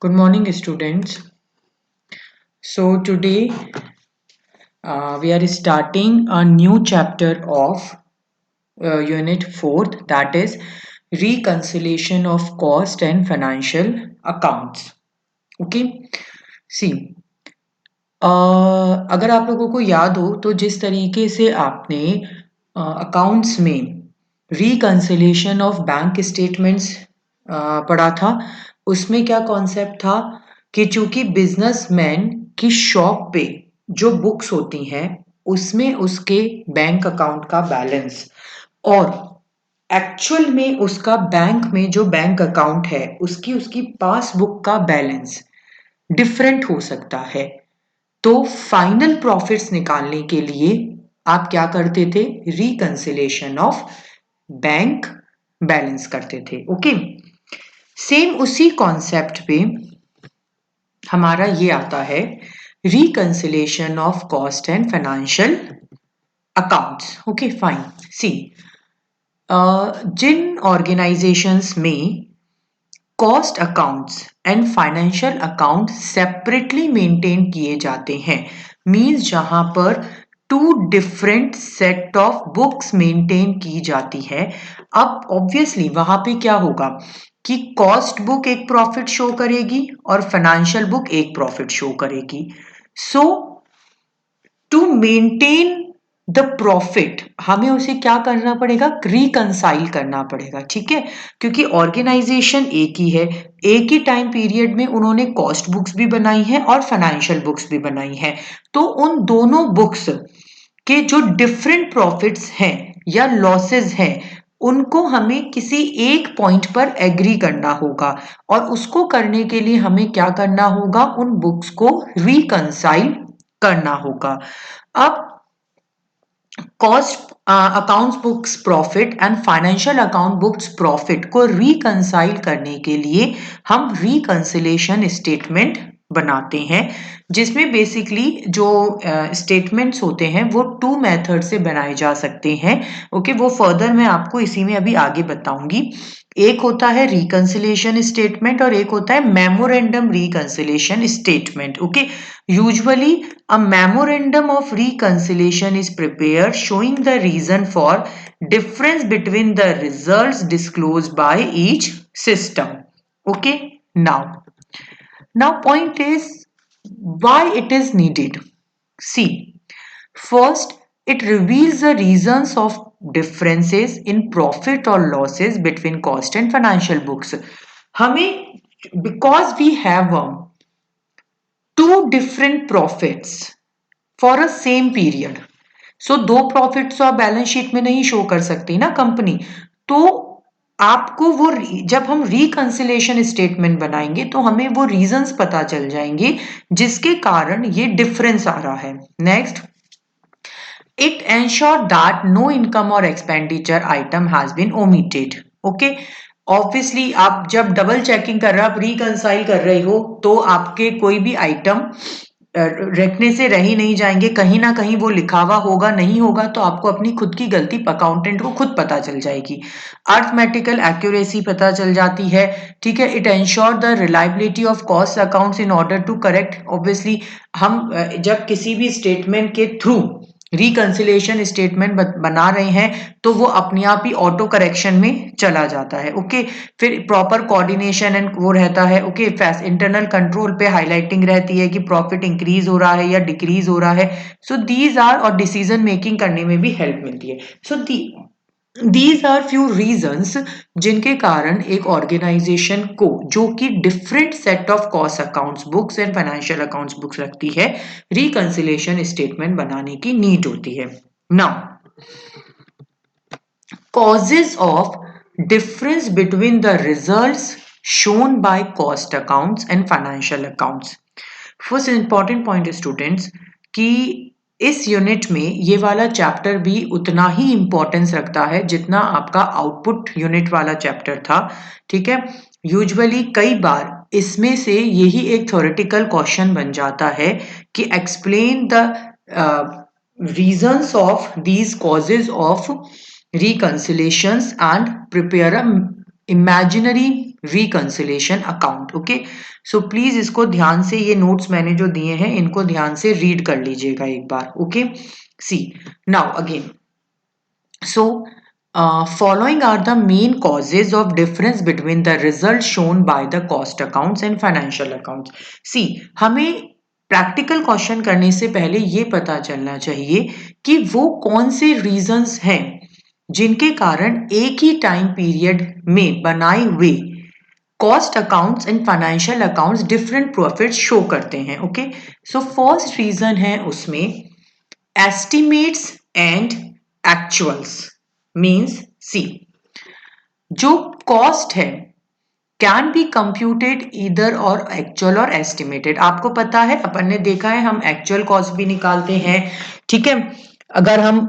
Good morning, students. So, today we are starting a new chapter of Unit 4th, that is Reconciliation of Cost and Financial Accounts. Okay, see, अगर आप लोगों को याद हो तो जिस तरीके से आपने अकाउंट्स में रिकंसिलेशन ऑफ बैंक स्टेटमेंट्स पढ़ा था, उसमें क्या कॉन्सेप्ट था कि चूंकि बिजनेसमैन की शॉप पे जो बुक्स होती हैं उसमें उसके बैंक अकाउंट का बैलेंस और एक्चुअल में उसका बैंक में जो बैंक अकाउंट है उसकी उसकी पासबुक का बैलेंस डिफरेंट हो सकता है। तो फाइनल प्रॉफिट्स निकालने के लिए आप क्या करते थे? रिकंसिलेशन ऑफ बैंक बैलेंस करते थे। ओके, सेम उसी कॉन्सेप्ट पे हमारा ये आता है reconciliation of cost and financial accounts. Okay fine, see जिन ऑर्गेनाइजेशंस में cost accounts and financial account separately maintain किए जाते हैं, मींस जहां पर two different set of books maintain की जाती है। अब ऑब्वियसली वहां पे क्या होगा कि कॉस्ट बुक एक प्रॉफिट शो करेगी और फाइनेंशियल बुक एक प्रॉफिट शो करेगी। सो टू मेंटेन द प्रॉफिट हमें उसे क्या करना पड़ेगा? रिकंसाइल करना पड़ेगा, ठीक है, क्योंकि ऑर्गेनाइजेशन एक ही है, एक ही टाइम पीरियड में उन्होंने कॉस्ट बुक्स भी बनाई है और फाइनेंशियल बुक्स भी बनाई है। तो उन दोनों बुक्स के जो डिफरेंट प्रॉफिट्स हैं या लॉसेस हैं उनको हमें किसी एक पॉइंट पर एग्री करना होगा और उसको करने के लिए हमें क्या करना होगा? उन बुक्स को रिकंसाइल करना होगा। अब cost accounts books profit and financial account books profit को रिकंसाइल करने के लिए हम रिकंसिलेशन स्टेटमेंट बनाते हैं, जिसमें बेसिकली जो स्टेटमेंट्स होते हैं वो टू मेथड से बनाए जा सकते हैं। ओके, वो फर्दर मैं आपको इसी में अभी आगे बताऊंगी। एक होता है रिकंसिलेशन स्टेटमेंट और एक होता है memorandum reconciliation statement. Okay, usually a memorandum of reconciliation is prepared showing the reason for difference between the results disclosed by each system. Okay, now point is why it is needed. See, first it reveals the reasons of differences in profit or losses between cost and financial books. हमें because we have two different profits for a same period, so दो profits तो आप balance sheet में नहीं show कर सकती ना company, तो आपको वो जब हम रिकंसिलेशन स्टेटमेंट बनाएंगे तो हमें वो रीजंस पता चल जाएंगे जिसके कारण ये डिफरेंस आ रहा है। Next, it ensure that no income or expenditure item has been omitted. Okay, obviously आप जब डबल चेकिंग कर रहे हो, आप रिकंसाइल कर रहे हो, तो आपके कोई भी आइटम रखने से रह ही नहीं जाएंगे, कहीं ना कहीं वो लिखा हुआ होगा, नहीं होगा तो आपको अपनी खुद की गलती अकाउंटेंट को खुद पता चल जाएगी। अर्थमेटिकल एक्यूरेसी पता चल जाती है, ठीक है। It ensure the reliability of cost accounts in order to correct. Obviously हम जब किसी भी स्टेटमेंट के थ्रू रिकंसिलेशन स्टेटमेंट बना रहे हैं तो वो अपने आप ही ऑटो करेक्शन में चला जाता है। ओके, फिर प्रॉपर कोऑर्डिनेशन एंड वो रहता है। ओके, इंटरनल कंट्रोल पे हाईलाइटिंग रहती है कि प्रॉफिट इंक्रीज हो रहा है या डिक्रीज हो रहा है। सो दीज आर, और डिसीजन मेकिंग करने में भी हेल्प मिलती है। So these are few reasons जिनके कारण एक ऑर्गेनाइजेशन को, जो कि different set of cost accounts books and financial accounts books रखती है, रिकंसिलेशन स्टेटमेंट बनाने की नीड होती है। Now, causes of difference between the results shown by cost accounts and financial accounts. First important point students कि इस unit में ये वाला चैप्टर भी उतना ही इंपॉर्टेंस रखता है जितना आपका आउटपुट यूनिट वाला चैप्टर था, ठीक है। यूजुअली कई बार इसमें से यही एक थ्योरेटिकल क्वेश्चन बन जाता है कि explain the reasons of these causes of reconciliations and prepare a imaginary reconciliation account. Okay, so please इसको ध्यान से, ये नोट्स मैंने जो दिए हैं इनको ध्यान से रीड कर लीजिएगा एक बार। Okay, see now again, so following are the main causes of difference between the results shown by the cost accounts and financial accounts. See, हमें प्रैक्टिकल क्वेश्चन करने से पहले ये पता चलना चाहिए कि वो कौन से रीजंस हैं जिनके कारण एक ही टाइम पीरियड में बनाए हुए cost accounts and financial accounts different profit show करते हैं। ओके, सो फर्स्ट रीजन है उसमें एस्टिमेट्स एंड एक्चुअल्स। मीन्स सी, जो कॉस्ट है कैन बी कंप्यूटेड इधर और एक्चुअल और एस्टिमेटेड। आपको पता है, अपन ने देखा है, हम एक्चुअल कॉस्ट भी निकालते हैं, ठीक है। अगर हम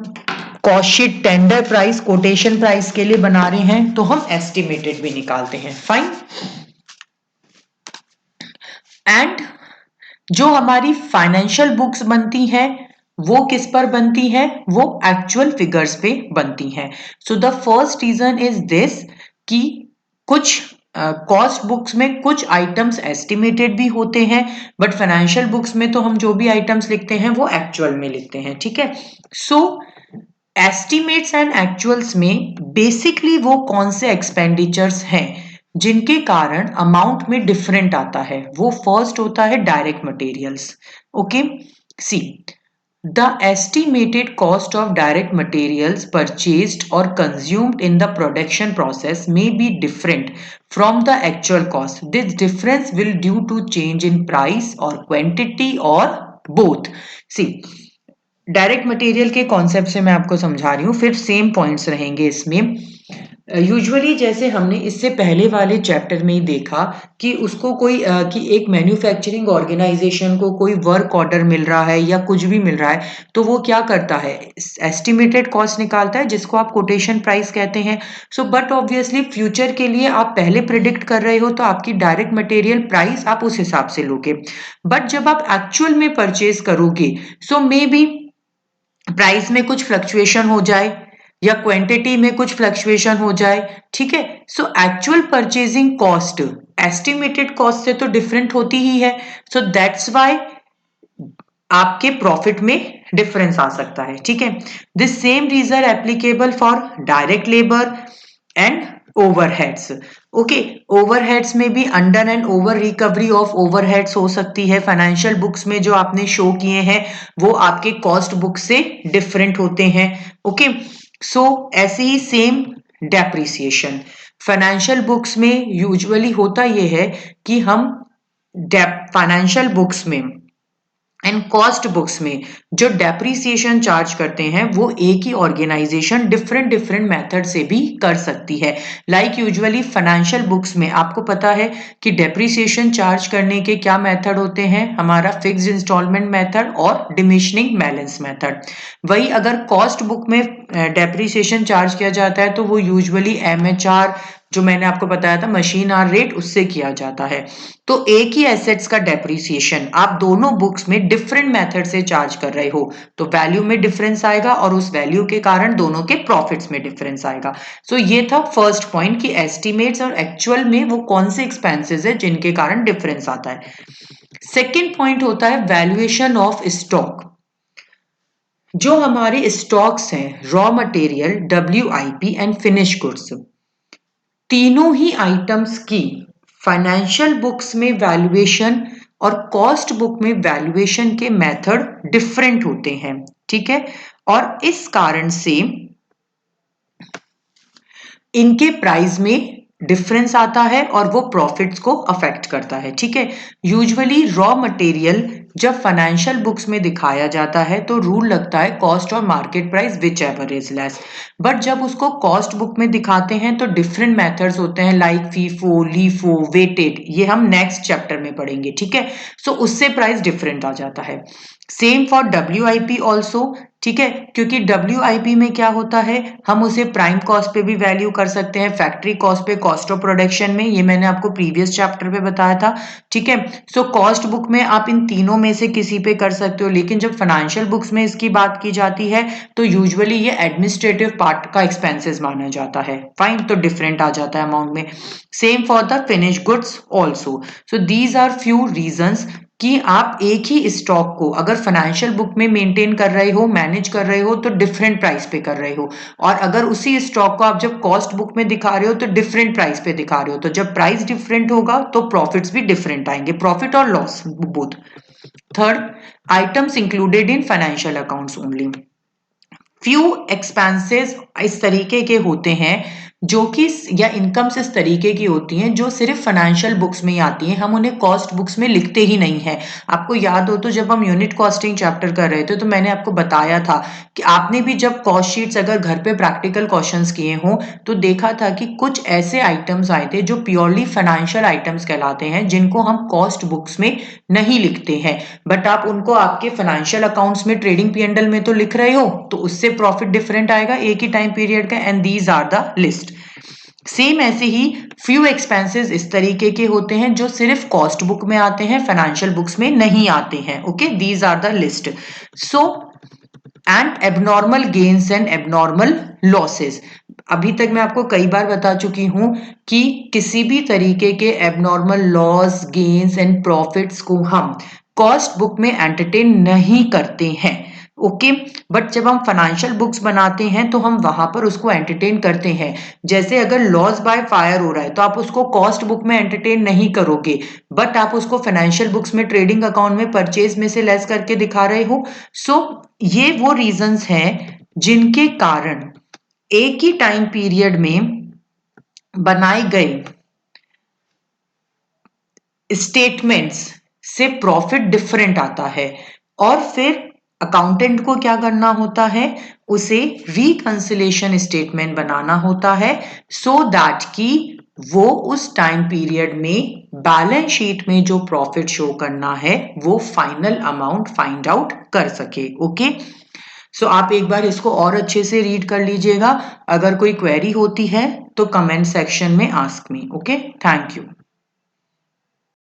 cost sheet tender price, quotation price के लिए बना रहे हैं तो हम एस्टिमेटेड भी निकालते हैं, फाइन। एंड जो हमारी फाइनेंशियल बुक्स बनती हैं वो किस पर बनती है, वो एक्चुअल फिगर्स पे बनती हैं। So the first reason is this कि कुछ कॉस्ट बुक्स में कुछ आइटम्स एस्टिमेटेड भी होते हैं, बट फाइनेंशियल बुक्स में तो हम जो भी आइटम्स लिखते हैं वो एक्चुअल में लिखते हैं, ठीक है। सो एस्टिमेट्स एंड एक्चुअल्स में बेसिकली वो कौन से एक्सपेंडिचर्स हैं जिनके कारण अमाउंट में डिफरेंट आता है, वो फर्स्ट होता है direct materials. Okay, see, the estimated cost of direct materials purchased or consumed in the production process may be different from the actual cost. This difference will due to change in price or quantity or both. See, direct material के concept से मैं आपको समझा रही हूँ, फिर same points रहेंगे इसमें। यूजुअली जैसे हमने इससे पहले वाले चैप्टर में ही देखा कि उसको कोई कि एक मैन्युफैक्चरिंग ऑर्गेनाइजेशन को कोई वर्क ऑर्डर मिल रहा है या कुछ भी मिल रहा है, तो वो क्या करता है, एस्टिमेटेड कॉस्ट निकालता है जिसको आप कोटेशन प्राइस कहते हैं। सो बट ऑब्वियसली फ्यूचर के लिए आप पहले प्रिडिक्ट कर रहे हो तो आपकी डायरेक्ट मटेरियल प्राइस आप उस हिसाब से लोगे, बट जब आप एक्चुअल में परचेज करोगे सो मे बी प्राइस में कुछ फ्लक्चुएशन हो जाए या क्वांटिटी में कुछ फ्लक्चुएशन हो जाए, ठीक है। So actual purchasing cost estimated cost से तो डिफरेंट होती ही है, सो दैट्स व्हाई आपके प्रॉफिट में डिफरेंस आ सकता है, ठीक है। This same reason applicable for direct labour and overheads. Okay, overheads में भी under and over recovery of overheads हो सकती है। फाइनेंशियल बुक्स में जो आपने शो किए हैं वो आपके कॉस्ट बुक से डिफरेंट होते हैं। ओके, सो ऐसे ही सेम डेप्रिसिएशन फाइनेंशियल बुक्स में यूजुअली होता ये है कि हम फाइनेंशियल बुक्स में एंड कॉस्ट बुक्स में जो डेप्रिसिएशन चार्ज करते हैं वो एक ही ऑर्गेनाइजेशन डिफरेंट मेथड से भी कर सकती है। लाइक यूजुअली फाइनेंशियल बुक्स में आपको पता है कि डेप्रिसिएशन चार्ज करने के क्या मेथड होते हैं, हमारा फिक्स्ड इंस्टॉलमेंट मेथड और डिमिशनिंग बैलेंस मेथड। वही अगर कॉस्ट बुक में डेप्रिसिएशन चार्ज किया जाता है तो वो यूजुअली MHR, जो मैंने आपको बताया था मशीन आर रेट, उससे किया जाता है। तो एक ही एसेट्स का डेप्रिसिएशन आप दोनों बुक्स में डिफरेंट मेथड से चार्ज कर रहे हो तो वैल्यू में डिफरेंस आएगा और उस वैल्यू के कारण दोनों के प्रॉफिट्स में डिफरेंस आएगा। सो ये था फर्स्ट पॉइंट कि एस्टिमेट्स और एक्चुअल में वो कौन से एक्सपेंसेस है जिनके कारण डिफरेंस आता है। सेकेंड पॉइंट होता है वैल्यूएशन ऑफ स्टॉक। जो हमारे स्टॉक्स हैं, raw material, WIP and finish goods, तीनों ही आइटम्स की फाइनेंशियल बुक्स में वैल्यूएशन और कॉस्ट बुक में वैल्यूएशन के मेथड डिफरेंट होते हैं, ठीक है। और इस कारण से इनके प्राइस में डिफरेंस आता है और वो प्रॉफिट्स को अफेक्ट करता है, ठीक है। यूजुअली रॉ मटेरियल जब फाइनेंशियल बुक्स में दिखाया जाता है तो रूल लगता है कॉस्ट और market price which ever is less, but जब उसको कॉस्ट बुक में दिखाते हैं तो डिफरेंट मेथड्स होते हैं लाइक फीफो, लीफो, वेटेड, ये हम नेक्स्ट चैप्टर में पढ़ेंगे, ठीक है। सो उससे प्राइस डिफरेंट आ जाता है। सेम फॉर WIP ऑल्सो, ठीक है, क्योंकि WIP में क्या होता है, हम उसे प्राइम कॉस्ट पे भी वैल्यू कर सकते हैं, फैक्ट्री कॉस्ट पे, कॉस्ट ऑफ प्रोडक्शन में, ये मैंने आपको प्रीवियस चैप्टर पे बताया था, ठीक है। सो कॉस्ट बुक में आप इन तीनों में से किसी पे कर सकते हो, लेकिन जब फाइनेंशियल बुक्स में इसकी बात की जाती है तो यूजुअली ये एडमिनिस्ट्रेटिव पार्ट का एक्सपेंसेस माना जाता है। फाइन, तो डिफरेंट आ जाता है अमाउंट में। Same for the finish goods also. So these are few reasons कि आप एक ही स्टॉक को अगर फाइनेंशियल बुक में मेंटेन कर रहे हो, मैनेज कर रहे हो, तो डिफरेंट प्राइस पे कर रहे हो, और अगर उसी स्टॉक को आप जब कॉस्ट बुक में दिखा रहे हो तो डिफरेंट प्राइस पे दिखा रहे हो। तो जब प्राइस डिफरेंट होगा तो प्रॉफिट्स भी डिफरेंट आएंगे, प्रॉफिट और loss both. Third, items included in financial accounts only. Few expenses इस तरीके के होते हैं जो कि या इनकम्स इस तरीके की होती हैं जो सिर्फ फाइनेंशियल बुक्स में ही आती हैं, हम उन्हें कॉस्ट बुक्स में लिखते ही नहीं है। आपको याद हो तो जब हम यूनिट कॉस्टिंग चैप्टर कर रहे थे तो मैंने आपको बताया था कि आपने भी जब कॉस्ट शीट्स अगर घर पे प्रैक्टिकल क्वेश्चंस किए हों तो देखा था कि कुछ ऐसे आइटम्स आए थे जो प्योरली फाइनेंशियल आइटम्स कहलाते हैं, जिनको हम कॉस्ट बुक्स में नहीं लिखते हैं, बट आप उनको आपके फाइनेंशियल अकाउंट्स में ट्रेडिंग P&L में तो लिख रहे हो, तो उससे प्रॉफिट डिफरेंट आएगा एक ही टाइम पीरियड का, and these are the list. Same ऐसे ही फ्यू एक्सपेंसेस इस तरीके के होते हैं जो सिर्फ कॉस्ट बुक में आते हैं, फाइनेंशियल बुक्स में नहीं आते हैं। Okay, these are the list. So and abnormal gains and abnormal losses. अभी तक मैं आपको कई बार बता चुकी हूं कि किसी भी तरीके के abnormal loss, gains and profits को हम कॉस्ट बुक में एंटरटेन नहीं करते हैं। ओके, बट जब हम फाइनेंशियल बुक्स बनाते हैं तो हम वहां पर उसको एंटरटेन करते हैं। जैसे अगर लॉस बाय फायर हो रहा है तो आप उसको कॉस्ट बुक में एंटरटेन नहीं करोगे, बट आप उसको फाइनेंशियल बुक्स में ट्रेडिंग अकाउंट में परचेज में से लेस करके दिखा रहे हो। सो ये वो रीजंस हैं जिनके कारण एक ही टाइम पीरियड में बनाए गए स्टेटमेंट्स से प्रॉफिट डिफरेंट आता है, और फिर अकाउंटेंट को क्या करना होता है, उसे रिकंसिलेशन स्टेटमेंट बनाना होता है, सो दैट कि वो उस टाइम पीरियड में बैलेंस शीट में जो प्रॉफिट शो करना है वो फाइनल अमाउंट फाइंड आउट कर सके। ओके, सो आप एक बार इसको और अच्छे से रीड कर लीजिएगा। अगर कोई क्वेरी होती है तो कमेंट सेक्शन में ask me. Okay, thank you.